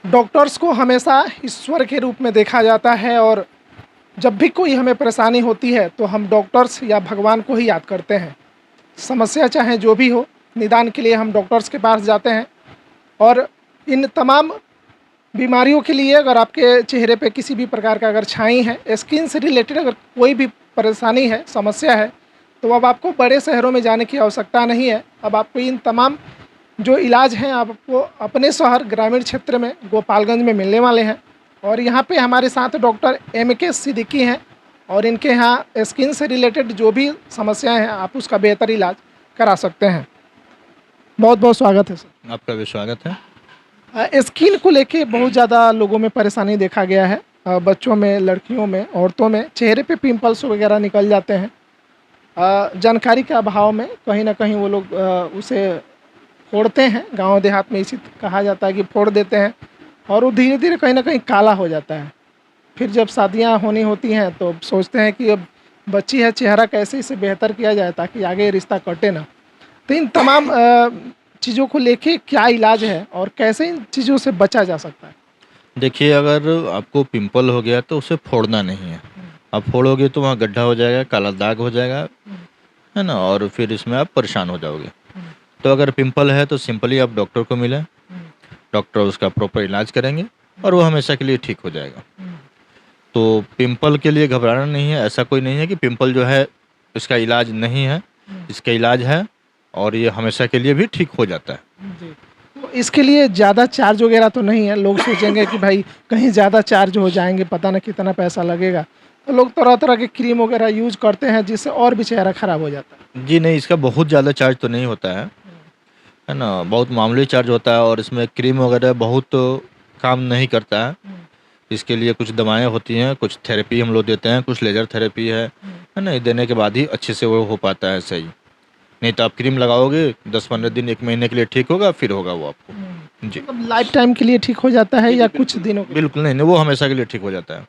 Doctors को हमेशा ईश्वर के रूप में देखा जाता है और जब भी कोई हमें परेशानी होती है तो हम डॉक्टर्स या भगवान को ही याद करते हैं। समस्या चाहे जो भी हो, निदान के लिए हम डॉक्टर्स के पास जाते हैं। और इन तमाम बीमारियों के लिए अगर आपके चेहरे पे किसी भी प्रकार का अगर छाई है, स्किन से रिलेटेड अगर कोई भी परेशानी है, समस्या है, तो अब आपको बड़े शहरों में जाने की आवश्यकता नहीं है। अब आपको इन तमाम जो इलाज हैं आपको अपने शहर ग्रामीण क्षेत्र में गोपालगंज में मिलने वाले हैं। और यहाँ पे हमारे साथ डॉक्टर MK सिद्दीकी हैं और इनके यहाँ स्किन से रिलेटेड जो भी समस्याएं हैं आप उसका बेहतर इलाज करा सकते हैं। बहुत बहुत स्वागत है सर। आपका भी स्वागत है। स्किन को लेके बहुत ज़्यादा लोगों में परेशानी देखा गया है। बच्चों में, लड़कियों में, औरतों में चेहरे पे पिंपल्स वगैरह निकल जाते हैं। जानकारी के अभाव में कहीं ना कहीं वो लोग उसे फोड़ते हैं। गांव देहात में इसी कहा जाता है कि फोड़ देते हैं और वो धीरे धीरे कहीं ना कहीं काला हो जाता है। फिर जब शादियां होनी होती हैं तो सोचते हैं कि अब बच्ची है, चेहरा कैसे इसे बेहतर किया जाए ताकि आगे रिश्ता कटे ना। तो इन तमाम चीज़ों को लेके क्या इलाज है और कैसे इन चीज़ों से बचा जा सकता है? देखिए, अगर आपको पिंपल हो गया तो उसे फोड़ना नहीं है। आप फोड़ोगे तो वहाँ गड्ढा हो जाएगा, काला दाग हो जाएगा, है ना, और फिर इसमें आप परेशान हो जाओगे। तो अगर पिंपल है तो सिंपली आप डॉक्टर को मिलें, डॉक्टर उसका प्रॉपर इलाज करेंगे और वो हमेशा के लिए ठीक हो जाएगा। तो पिंपल के लिए घबराना नहीं है। ऐसा कोई नहीं है कि पिंपल जो है इसका इलाज नहीं है, इसका इलाज है और ये हमेशा के लिए भी ठीक हो जाता है। जी। तो इसके लिए ज़्यादा चार्ज वगैरह तो नहीं है? लोग सोचेंगे कि भाई कहीं ज़्यादा चार्ज हो जाएंगे, पता ना कितना पैसा लगेगा। तो लोग तरह तरह के क्रीम वगैरह यूज करते हैं जिससे और भी चेहरा खराब हो जाता है। जी नहीं, इसका बहुत ज़्यादा चार्ज तो नहीं होता है ना, बहुत मामूली चार्ज होता है और इसमें क्रीम वगैरह बहुत काम नहीं करता है। इसके लिए कुछ दवाएं होती हैं, कुछ थेरेपी हम लोग देते हैं, कुछ लेज़र थेरेपी है ना, ये देने के बाद ही अच्छे से वो हो पाता है सही। नहीं तो आप क्रीम लगाओगे 10-15 दिन, 1 महीने के लिए ठीक होगा, फिर होगा वो आपको। जी, मतलब लाइफ टाइम के लिए ठीक हो जाता है या कुछ दिनों के लिए? बिल्कुल नहीं, नहीं, वो हमेशा के लिए ठीक हो जाता है।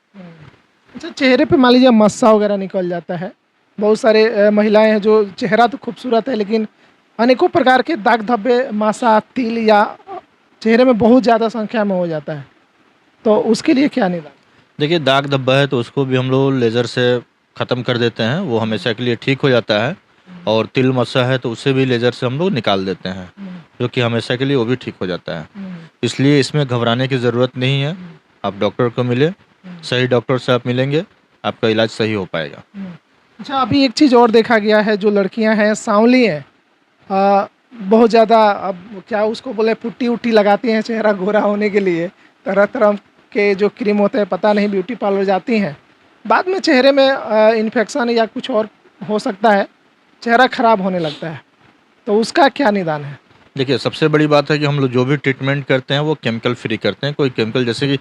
अच्छा, चेहरे पे मान लीजिए मस्सा वगैरह निकल जाता है। बहुत सारे महिलाएं हैं जो चेहरा तो खूबसूरत है लेकिन अनेकों प्रकार के दाग धब्बे, मासा, तिल या चेहरे में बहुत ज़्यादा संख्या में हो जाता है। तो उसके लिए क्या निदान? देखिए, दाग धब्बा है तो उसको भी हम लोग लेज़र से ख़त्म कर देते हैं, वो हमेशा के लिए ठीक हो जाता है। और तिल मस्सा है तो उसे भी लेज़र से हम लोग निकाल देते हैं, जो कि हमेशा के लिए वो भी ठीक हो जाता है। इसलिए इसमें घबराने की ज़रूरत नहीं है। आप डॉक्टर को मिले, सही डॉक्टर से आप मिलेंगे, आपका इलाज सही हो पाएगा। अच्छा, अभी एक चीज़ और देखा गया है, जो लड़कियां हैं सांवली हैं, बहुत ज़्यादा, अब क्या उसको बोले, पुट्टी उट्टी लगाती हैं चेहरा गोरा होने के लिए। तरह तरह के जो क्रीम होते हैं, पता नहीं, ब्यूटी पार्लर जाती हैं, बाद में चेहरे में इन्फेक्शन या कुछ और हो सकता है, चेहरा खराब होने लगता है। तो उसका क्या निदान है? देखिए, सबसे बड़ी बात है कि हम लोग जो भी ट्रीटमेंट करते हैं वो केमिकल फ्री करते हैं। कोई केमिकल, जैसे कि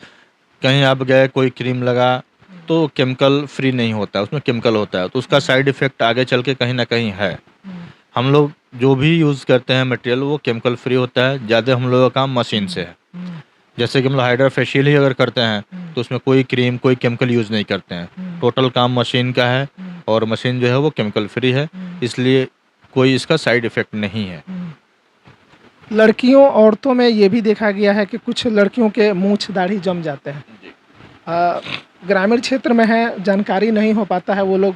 कहीं आप गए, कोई क्रीम लगा तो केमिकल फ्री नहीं होता, उसमें केमिकल होता है, तो उसका साइड इफ़ेक्ट आगे चल के कहीं न कहीं है। हम लोग जो भी यूज़ करते हैं मटेरियल वो केमिकल फ्री होता है। ज़्यादा हम लोगों का काम मशीन से है। जैसे कि हम लोग हाइड्रा फेशियल ही अगर करते हैं तो उसमें कोई क्रीम, कोई केमिकल यूज़ नहीं करते हैं। टोटल काम मशीन का है और मशीन जो है वो केमिकल फ्री है, इसलिए कोई इसका साइड इफ़ेक्ट नहीं है। लड़कियों, औरतों में ये भी देखा गया है कि कुछ लड़कियों के मूंछ दाढ़ी जम जाते हैं। अ, ग्रामीण क्षेत्र में है, जानकारी नहीं हो पाता है, वो लोग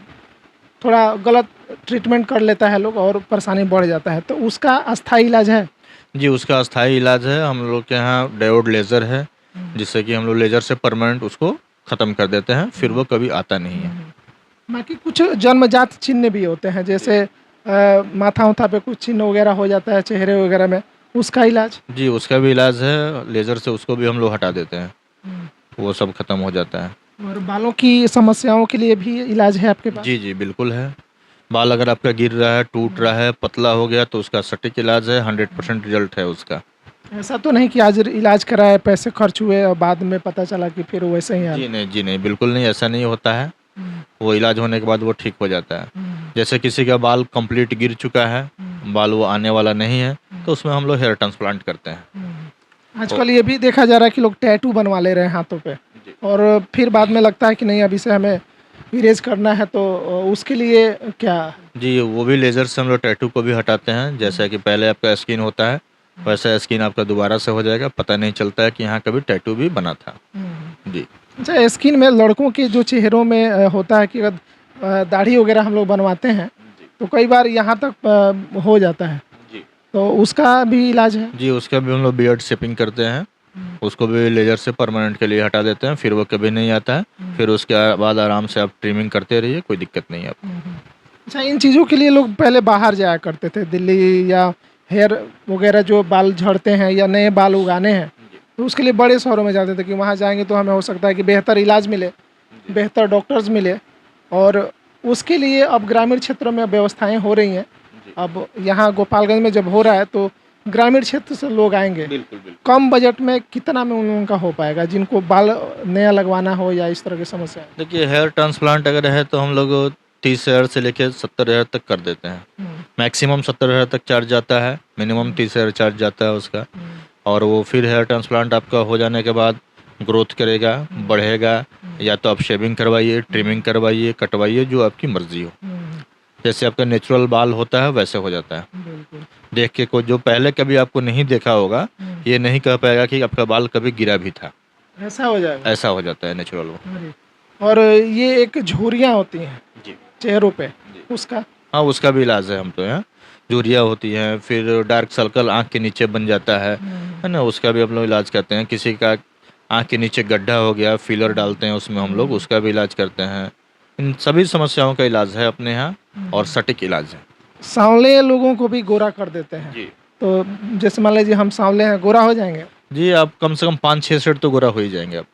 थोड़ा गलत ट्रीटमेंट कर लेता है लोग और परेशानी बढ़ जाता है। तो उसका अस्थाई इलाज है? जी, उसका अस्थाई इलाज है। हम लोग के यहाँ डायोड लेज़र है, जिससे कि हम लोग लेज़र से परमानेंट उसको ख़त्म कर देते हैं, फिर वो कभी आता नहीं है। बाकी कुछ जन्मजात चिन्ह भी होते हैं, जैसे माथा उथा पे कुछ चिन्ह वगैरह हो जाता है चेहरे वगैरह में, उसका इलाज? जी, उसका भी इलाज है, लेज़र से उसको भी हम लोग हटा देते हैं, वो सब ख़त्म हो जाता है। और बालों की समस्याओं के लिए भी इलाज है आपके पास? जी, जी, बिल्कुल है। बाल अगर आपका गिर रहा है, टूट रहा है, पतला हो गया तो उसका सटीक इलाज है, 100% रिज़ल्ट है उसका। ऐसा तो नहीं कि आज इलाज कराए, पैसे खर्च हुए और बाद में पता चला कि फिर वैसे ही हाल? जी नहीं, बिल्कुल नहीं, ऐसा नहीं होता है। वो इलाज होने के बाद वो ठीक हो जाता है। जैसे किसी का बाल कंप्लीट गिर चुका है, बाल वो आने वाला नहीं है, तो उसमें हम लोग हेयर ट्रांसप्लांट करते हैं। आजकल ये भी देखा जा रहा है कि लोग टैटू बनवा ले रहे हैं हाथों पे और फिर बाद में लगता है कि नहीं, अभी से हमें इरेज करना है, तो उसके लिए क्या? जी, वो भी लेज़र से हम लोग टैटू को भी हटाते हैं। जैसा कि पहले आपका स्किन होता है, वैसा स्किन आपका दोबारा से हो जाएगा, पता नहीं चलता है कि यहाँ कभी टैटू भी बना था। जी। अच्छा, स्किन में लड़कों के जो चेहरों में होता है कि अगर दाढ़ी वगैरह हम लोग बनवाते हैं तो कई बार यहाँ तक हो जाता है, जी। तो उसका भी इलाज है? जी, उसका भी हम लोग बियर्ड शेपिंग करते हैं, उसको भी लेजर से परमानेंट के लिए हटा देते हैं, फिर वो कभी नहीं आता है। फिर उसके बाद आराम से आप ट्रिमिंग करते रहिए, कोई दिक्कत नहीं है आपको। अच्छा, इन चीज़ों के लिए लोग पहले बाहर जाया करते थे, दिल्ली या हेयर वगैरह जो बाल झड़ते हैं या नए बाल उगाने हैं, तो उसके लिए बड़े शहरों में जाते थे कि वहाँ जाएंगे तो हमें हो सकता है कि बेहतर इलाज मिले, बेहतर डॉक्टर्स मिले। और उसके लिए अब ग्रामीण क्षेत्रों में व्यवस्थाएं हो रही हैं। अब यहाँ गोपालगंज में जब हो रहा है तो ग्रामीण क्षेत्र से लोग आएंगे। बिल्कुल बिल्कुल। कम बजट में कितना में उनका हो पाएगा जिनको बाल नया लगवाना हो या इस तरह की समस्या है? देखिए, हेयर ट्रांसप्लांट अगर है तो हम लोग 30,000 से लेकर 70,000 तक कर देते हैं। मैक्सिमम 70,000 तक चार्ज जाता है, मिनिमम 30,000 चार्ज जाता है उसका। और वो फिर हेयर ट्रांसप्लांट आपका हो जाने के बाद ग्रोथ करेगा, बढ़ेगा, या तो आप शेविंग करवाइए, ट्रिमिंग करवाइए, कटवाइए, जो आपकी मर्जी हो। जैसे आपका नेचुरल बाल होता है वैसे हो जाता है। बिल्कुल। देख के को जो पहले कभी आपको नहीं देखा होगा, ये नहीं कह पाएगा कि आपका बाल कभी गिरा भी था। ऐसा हो जाएगा? ऐसा हो जाता है नेचुरल वो। अरे, और ये एक झुर्रियाँ होती हैं जी। चेहरों पे, जी। उसका? हाँ, उसका भी इलाज है हम तो यहाँ। झुर्रियाँ होती हैं, फिर डार्क सर्कल आँख के नीचे बन जाता है ना, उसका भी हम लोग इलाज करते हैं। किसी का आँख के नीचे गड्ढा हो गया, फिलर डालते हैं उसमें हम लोग, उसका भी इलाज करते हैं। इन सभी समस्याओं का इलाज है अपने यहाँ, और सटीक इलाज है। सांवले लोगों को भी गोरा कर देते हैं, जी। तो जैसे मान लीजिए हम सांवले हैं, गोरा हो जाएंगे? जी, आप कम से कम 5-6 सेट तो गोरा हो ही जाएंगे आप।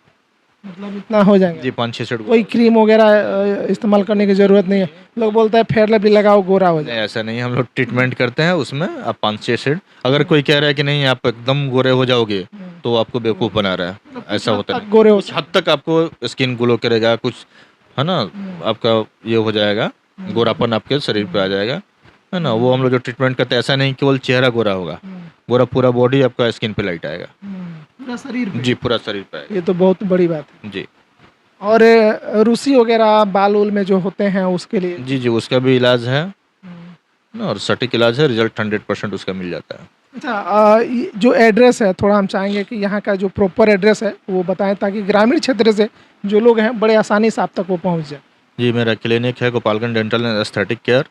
मतलब इतना हो जाएंगे? जी, 5-6 सेट। कोई क्रीम वगैरह इस्तेमाल करने की ज़रूरत नहीं है? लोग बोलते हैं फेयर लवली लगाओ गोरा हो नहीं, जाए। ऐसा नहीं है। हम लोग ट्रीटमेंट करते हैं उसमें। आप 5-6 सेट, अगर कोई कह रहा है कि नहीं आप एकदम गोरे हो जाओगे, तो वो आपको बेवकूफ़ बना रहा है। ऐसा होता तक नहीं। गोरे हो कुछ हद तक आपको स्किन ग्लो करेगा, कुछ है ना, आपका ये हो जाएगा, गोरापन आपके शरीर पे आ जाएगा, है ना। वो हम लोग जो ट्रीटमेंट करते हैं, ऐसा नहीं केवल चेहरा गोरा होगा, गोरा पूरा बॉडी आपका स्किन पे लाइट आएगा। पूरा शरीर पे? जी, पूरा शरीर पे आएगा। ये तो बहुत बड़ी बात है। जी। और रूसी वगैरह बाल उल में जो होते हैं उसके लिए? जी, जी, उसका भी इलाज है ना, और सटीक इलाज है, रिजल्ट 100% उसका मिल जाता है। अच्छा, ये जो एड्रेस है, थोड़ा हम चाहेंगे कि यहाँ का जो प्रॉपर एड्रेस है वो बताएं, ताकि ग्रामीण क्षेत्र से जो लोग हैं बड़े आसानी से आप तक वो पहुँच जाए। जी, मेरा क्लिनिक है Gopalganj dental and aesthetic care,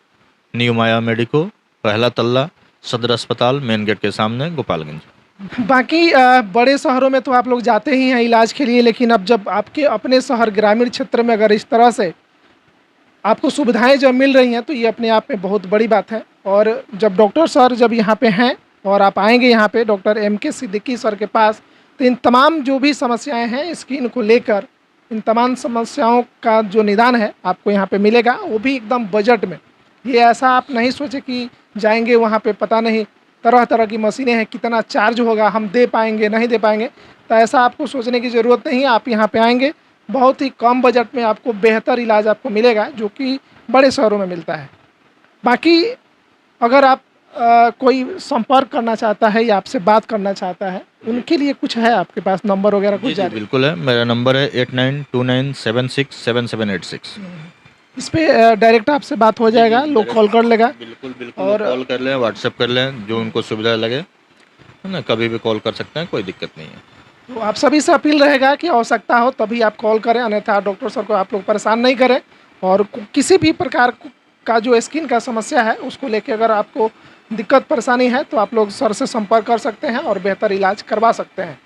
new Maya medico, पहला तल्ला, सदर अस्पताल, मेन गेट के सामने, गोपालगंज। बाकी बड़े शहरों में तो आप लोग जाते ही हैं इलाज के लिए, लेकिन अब जब आपके अपने शहर ग्रामीण क्षेत्र में अगर इस तरह से आपको सुविधाएं जब मिल रही हैं तो ये अपने आप में बहुत बड़ी बात है। और जब डॉक्टर सर जब यहाँ पे हैं और आप आएंगे यहाँ पे डॉक्टर MK सिद्दीकी सर के पास, तो इन तमाम जो भी समस्याएं हैं स्किन को लेकर, इन तमाम समस्याओं का जो निदान है आपको यहाँ पे मिलेगा, वो भी एकदम बजट में। ये ऐसा आप नहीं सोचे कि जाएंगे वहाँ पे पता नहीं तरह तरह की मशीनें हैं, कितना चार्ज होगा, हम दे पाएंगे नहीं दे पाएंगे, तो ऐसा आपको सोचने की ज़रूरत नहीं है। आप यहाँ पे आएंगे, बहुत ही कम बजट में आपको बेहतर इलाज आपको मिलेगा, जो कि बड़े शहरों में मिलता है। बाकी अगर आप कोई संपर्क करना चाहता है या आपसे बात करना चाहता है, उनके लिए कुछ है आपके पास नंबर वगैरह कुछ जी, जारी? बिल्कुल है। मेरा नंबर है 8929767786। इस पे डायरेक्ट आपसे बात हो जाएगा, लोग कॉल कर लेगा। बिल्कुल बिल्कुल, और कॉल कर लें, व्हाट्सएप कर लें, जो उनको सुविधा लगे, है ना, कभी भी कॉल कर सकते हैं, कोई दिक्कत नहीं है। तो आप सभी से अपील रहेगा कि आवश्यकता हो तभी आप कॉल करें, अन्यथा डॉक्टर सर को आप लोग परेशान नहीं करें। और किसी भी प्रकार का जो स्किन का समस्या है उसको लेके अगर आपको दिक्कत परेशानी है तो आप लोग सर से संपर्क कर सकते हैं और बेहतर इलाज करवा सकते हैं।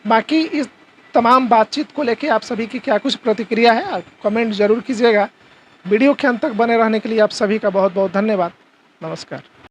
बाकी इस तमाम बातचीत को लेके आप सभी की क्या कुछ प्रतिक्रिया है, आप कमेंट ज़रूर कीजिएगा। वीडियो के अंत तक बने रहने के लिए आप सभी का बहुत बहुत धन्यवाद। नमस्कार।